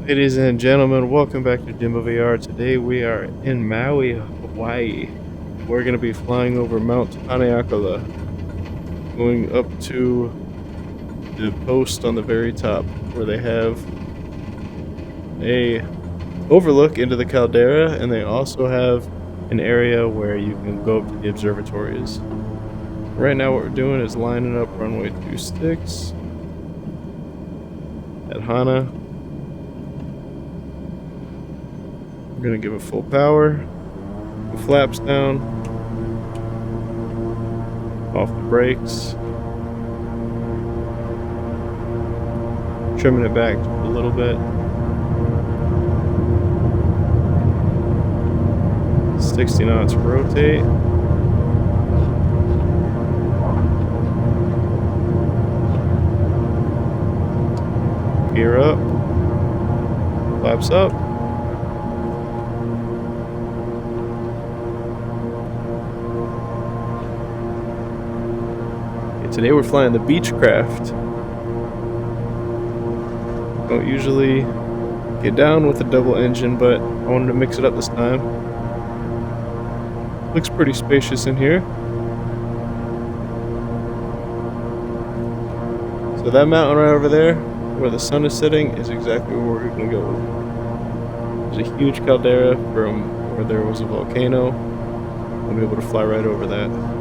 Ladies and gentlemen, welcome back to JimboVR. Today we are in Maui, Hawaii. We're going to be flying over Mount Haleakala, going up to the post on the very top where they have a overlook into the caldera, and they also have an area where you can go up to the observatories. Right now what we're doing is lining up runway 26 at Hana. We're gonna give it full power, the flaps down, off the brakes, trimming it back a little bit, 60 knots rotate, gear up, flaps up. Today we're flying the Beechcraft. Don't usually get down with a double engine, but I wanted to mix it up this time. Looks pretty spacious in here. So that mountain right over there, where the sun is setting, is exactly where we're going to go. There's a huge caldera from where there was a volcano. We'll be able to fly right over that.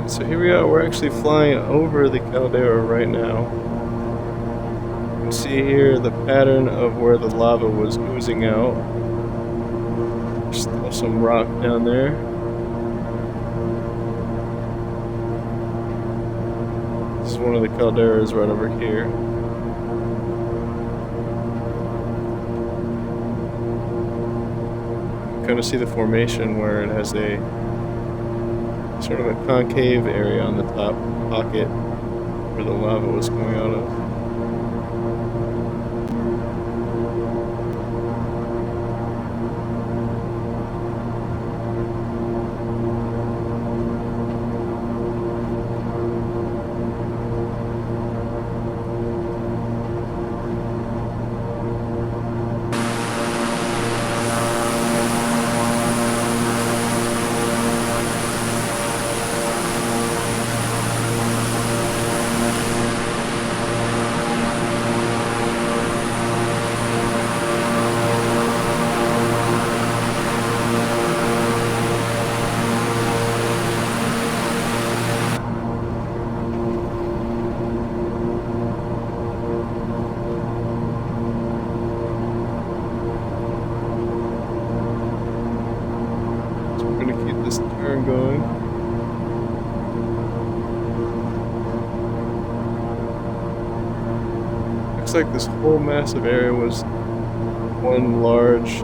So here we are, we're actually flying over the caldera right now. You can see here the pattern of where the lava was oozing out. There's still some rock down there. This is one of the calderas right over here. You kind of see the formation where it has a sort of a concave area on the top pocket where the lava was coming out of. This turn going. Looks like this whole massive area was one large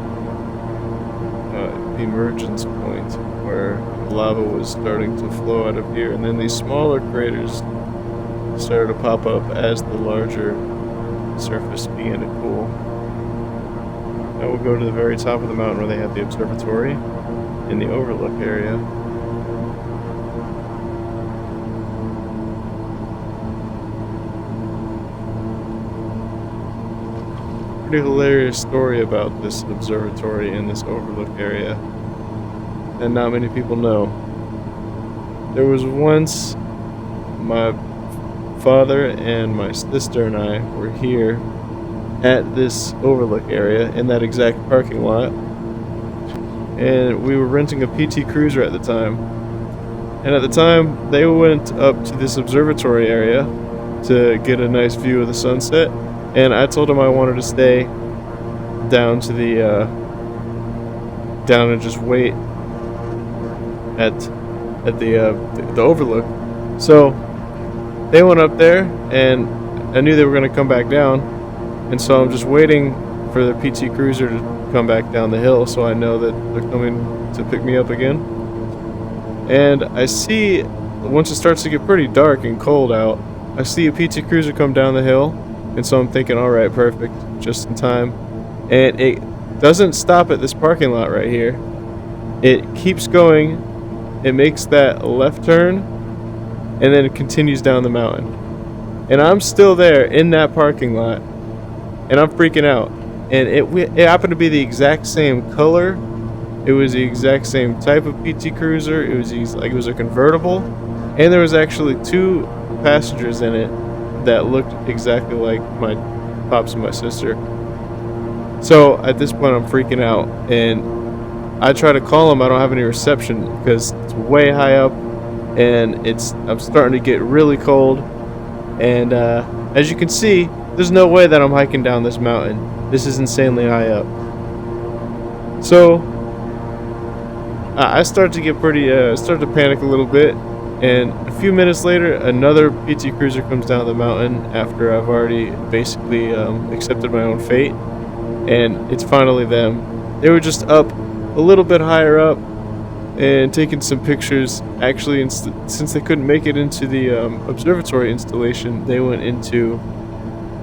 emergence point where lava was starting to flow out of here, and then these smaller craters started to pop up as the larger surface began to cool. Now we'll go to the very top of the mountain where they have the observatory in the overlook area. Pretty hilarious story about this observatory in this overlook area, and not many people know. There was once my father and my sister and I were here at this overlook area in that exact parking lot, and we were renting a PT Cruiser at the time. And at the time, they went up to this observatory area to get a nice view of the sunset, and I told them I wanted to stay down to the down and just wait at the overlook. So they went up there, and I knew they were going to come back down, and so I'm just waiting for the PT Cruiser to come back down the hill, so I know that they're coming to pick me up again. And I see, once it starts to get pretty dark and cold out, I see a PT Cruiser come down the hill, and so I'm thinking, alright, perfect, just in time. And it doesn't stop at this parking lot right here. It keeps going, it makes that left turn, and then it continues down the mountain. And I'm still there in that parking lot, and I'm freaking out. And it happened to be the exact same color. It was the exact same type of PT Cruiser. It was a convertible, and there was actually 2 passengers in it that looked exactly like my pops and my sister. So at this point, I'm freaking out, and I try to call them. I don't have any reception because it's way high up, and I'm starting to get really cold. And as you can see, there's no way that I'm hiking down this mountain. This is insanely high up. So I start to get pretty, start to panic a little bit, and a few minutes later, another PT Cruiser comes down the mountain after I've already basically accepted my own fate, and it's finally them. They were just up a little bit higher up and taking some pictures. Actually, since they couldn't make it into the observatory installation, they went into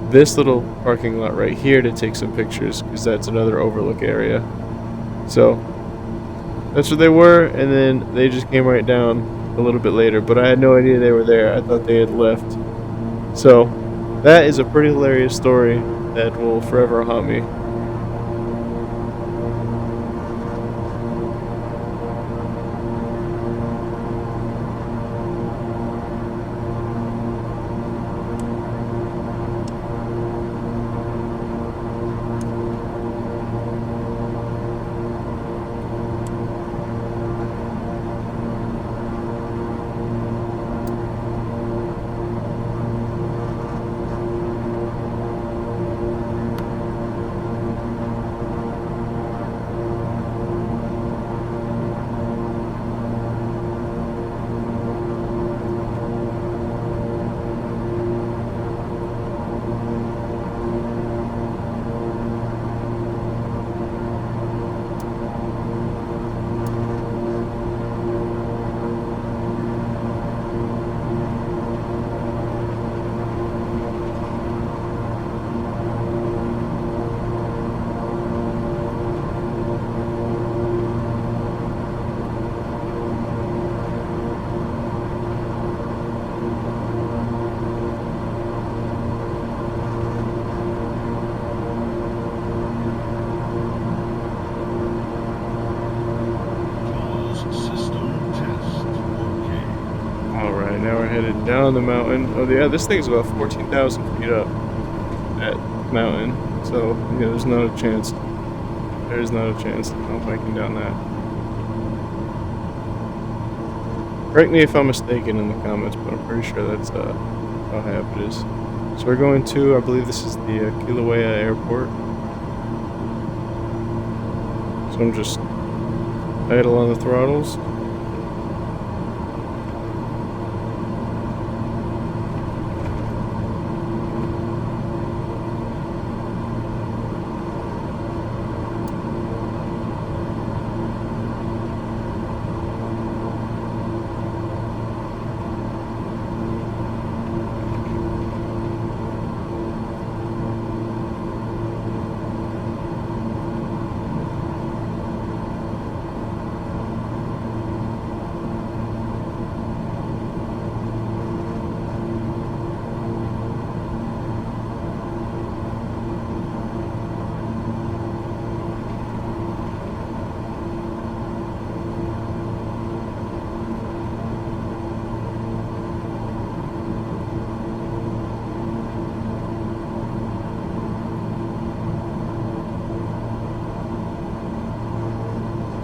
this little parking lot right here to take some pictures, because that's another overlook area. So that's where they were, and then they just came right down a little bit later, but I had no idea they were there. I thought they had left. So that is a pretty hilarious story that will forever haunt me. now we're headed down the mountain. Oh yeah, this thing's about 14,000 feet up, that mountain. So yeah, there's not a chance. There's not a chance I'm hiking down that. Correct me if I'm mistaken in the comments, but I'm pretty sure that's how half it is. So we're going to, I believe this is the Kilauea Airport. So I'm just idle on the throttles.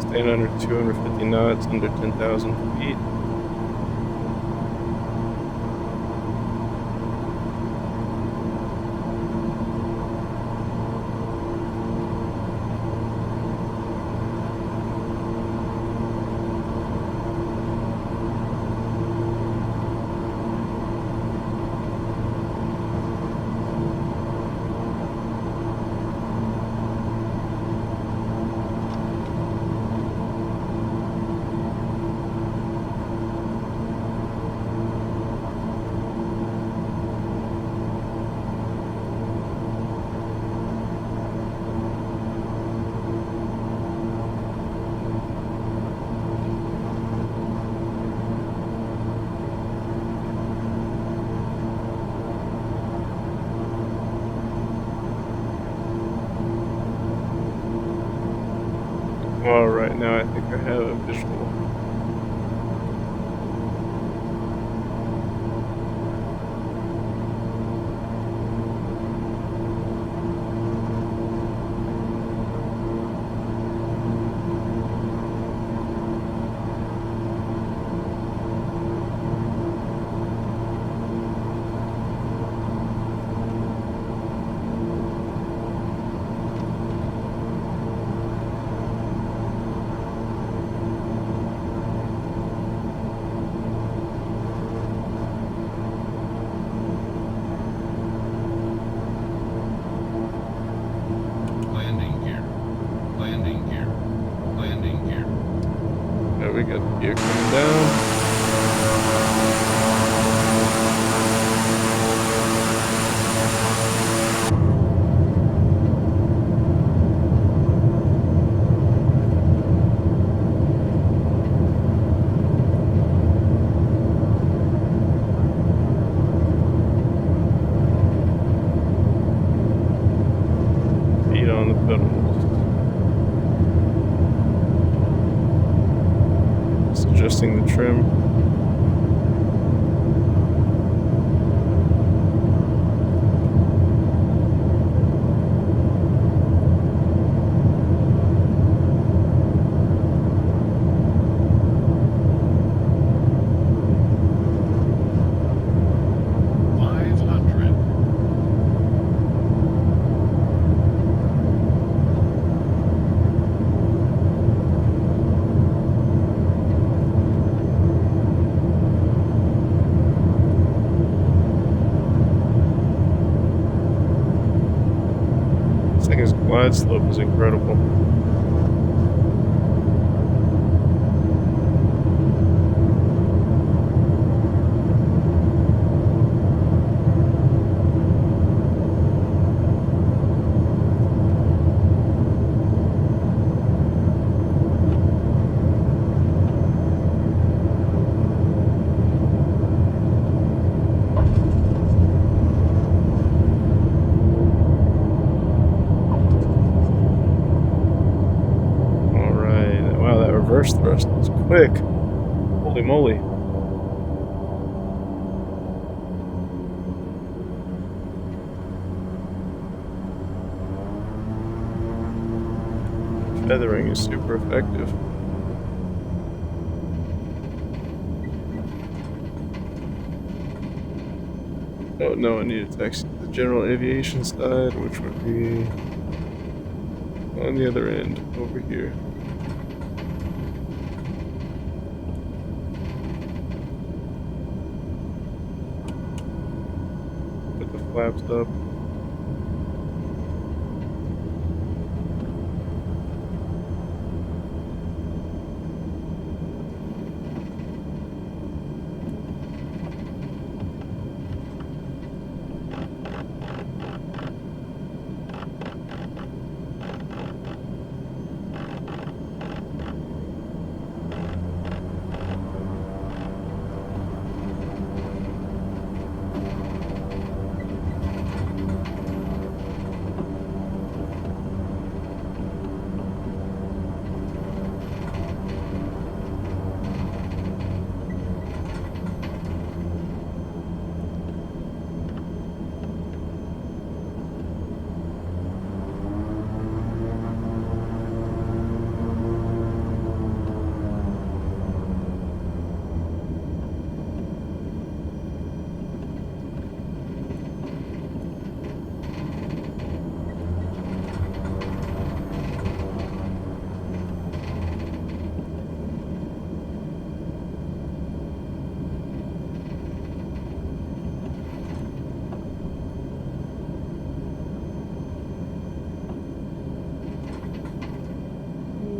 Staying under 250 knots, under 10,000 feet. Well, right now I think I have a visual. We got the gear coming down. Feet on the pedals. Adjusting the trim. His glide slope is incredible. Reverse thrust is quick. Holy moly. feathering is super effective. Oh no, I need to exit the general aviation side, which would be on the other end, over here. Put the flaps up.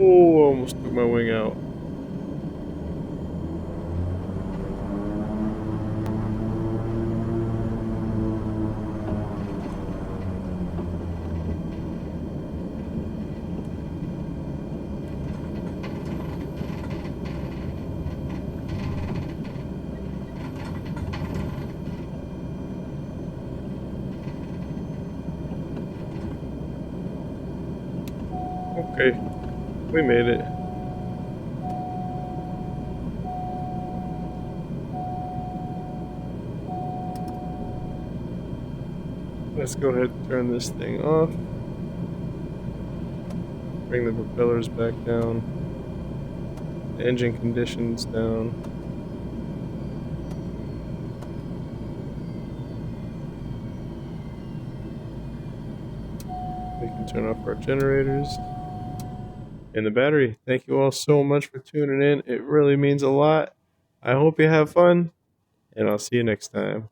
Oh, almost took my wing out. Okay, we made it. Let's go ahead and turn this thing off. Bring the propellers back down. Engine conditions down. We can turn off our generators. And the battery. Thank you all so much for tuning in. It really means a lot. I hope you have fun, and I'll see you next time.